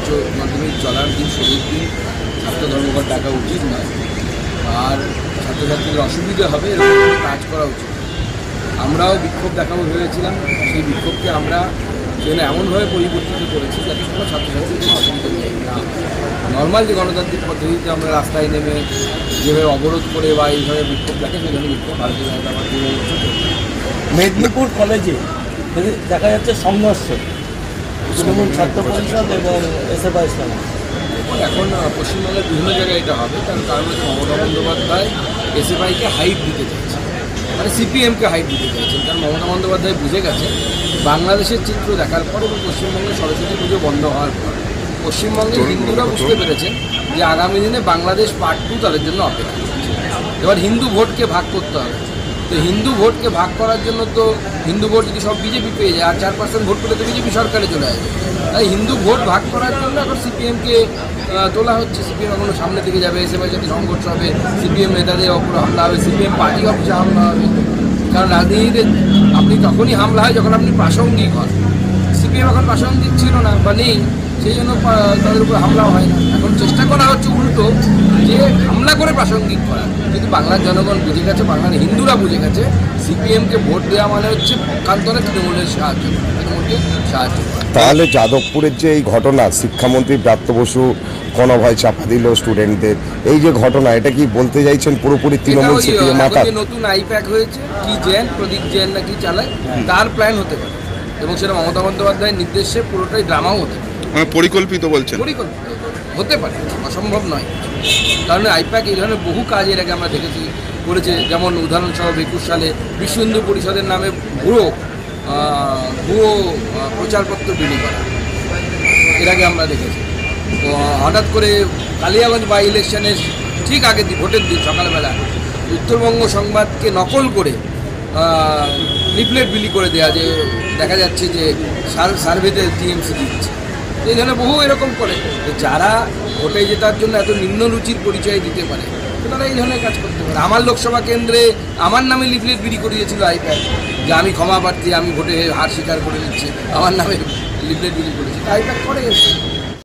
উচ্চ মাধ্যমিক চলার দিন শুরুর দিন ছাত্র ধর্মঘট ডাকা উচিত নয়, আর ছাত্রছাত্রীদের অসুবিধা হবে এরকম কাজ করা উচিত। আমরাও বিক্ষোভ দেখাবো ভেবেছিলাম, সেই বিক্ষোভকে আমরা সেখানে এমনভাবে পরিবর্তিত করেছি যাতে কোনো ছাত্রছাত্রীদের অসুবিধা না। নর্মাল যে গণতান্ত্রিক পদ্ধতিতে আমরা রাস্তায় নেমে যেভাবে অবরোধ করে বা এইভাবে বিক্ষোভ দেখে সেখানে বিক্ষোভ ভারতীয় জনতা পার্টি মেদিনীপুর কলেজে দেখা যাচ্ছে সংঘর্ষ তৃণমূল ছাত্র পরিষদ এবং এসএফআই ইসলাম। এখন পশ্চিমবঙ্গের বিভিন্ন জায়গায় এটা হবে, তার কারণ হচ্ছে মমতা বন্দ্যোপাধ্যায় এসএফআইকে হাইট দিতে চাইছে, মানে সিপিএমকে হাইট দিতে চাইছেন। কারণ মমতা বন্দ্যোপাধ্যায় বুঝে গেছে বাংলাদেশের চিত্র দেখার পর এবং পশ্চিমবঙ্গের সরস্বতী পুজো বন্ধ হওয়ার পর পশ্চিমবঙ্গের হিন্দুরা বুঝতে পেরেছেন যে আগামী দিনে বাংলাদেশ পার্ট 2 তাদের জন্য অপেক্ষা করছে। এবার হিন্দু ভোটকে ভাগ করতে হবে, তো হিন্দু ভোটকে ভাগ করার জন্য তো হিন্দু ভোট যদি সব বিজেপি পেয়ে যায় আর 4% ভোট পেলে তো বিজেপি সরকারে চলে আসবে। তাই হিন্দু ভোট ভাগ করার জন্য এখন সিপিএমকে তোলা হচ্ছে। সিপিএম এখনো সামনে দিকে যাবে, এসএফআই সাথে সংঘর্ষ হবে, সিপিএম নেতাদের ওপর হামলা হবে, সিপিএম পার্টি অফিসে হামলা হবে। কারণ রাজনীতিতে আপনি তখনই হামলা হয় যখন আপনি প্রাসঙ্গিক হন। সিপিএম এখন প্রাসঙ্গিক ছিল না বা নেই, সেই জন্য তাদের উপর হামলাও হয় না। এখন চেষ্টা করা হচ্ছে উল্টো যে হামলা করে প্রাসঙ্গিক করা। কিন্তু বাংলার জনগণ বুঝে গেছে, বাংলার হিন্দুরা বুঝে গেছে সিপিএমকে ভোট দেওয়া মানে হচ্ছে পক্ষান্তরে তৃণমূলের সাহায্য করা, তৃণমূলকে সাহায্য করা। তাহলে যাদবপুরের যে এই ঘটনা, শিক্ষামন্ত্রী ব্রাত্য বসু কোনো ভয় চাপা দিল স্টুডেন্টদের, এই যে ঘটনা, এটা কি বলতে চাইছেন পুরোপুরি তৃণমূল সিপিএম মাথা? নতুন আইপ্যাক হয়েছে, কি জেন প্রদীপ জেন না কি চালায়, তার প্ল্যান হতে পারে এবং সেটা মমতা বন্দ্যোপাধ্যায়ের নির্দেশে পুরোটাই ড্রামাও হতে পারে। পরিকল্পিত বলছেন? পরিকল্পিত হতে পারে, অসম্ভব নয়। কারণ আইপ্যাক এই ধরনের বহু কাজ এর আগে আমরা দেখেছি করেছে। যেমন উদাহরণস্বরূপ 21 সালে বিশ্ব হিন্দু পরিষদের নামে ভুয়ো প্রচারপত্র বিলি করা এর আগে আমরা দেখেছি। তো হঠাৎ করে কালিয়াগঞ্জ বাই ইলেকশনের ঠিক আগে ভোটের দিন সকালবেলা উত্তরবঙ্গ সংবাদকে নকল করে লিফলেট বিলি করে দেওয়া, যে দেখা যাচ্ছে যে সার্ভেতে টিএমসি দিচ্ছে। এই ধরনের বহু এরকম করে যারা ভোটে জেতার জন্য এত নিম্ন রুচির পরিচয় দিতে পারে তারা এই ধরনের কাজ করতে পারে। আমার লোকসভা কেন্দ্রে আমার নামে লিফলেট বিলি করে দিয়েছিল আইপ্যাক, যে আমি ক্ষমা প্রার্থী, আমি ভোটে হার স্বীকার করে নিচ্ছি, আমার নামে লিফলেট বিলি করেছি। আইপ্যাক করে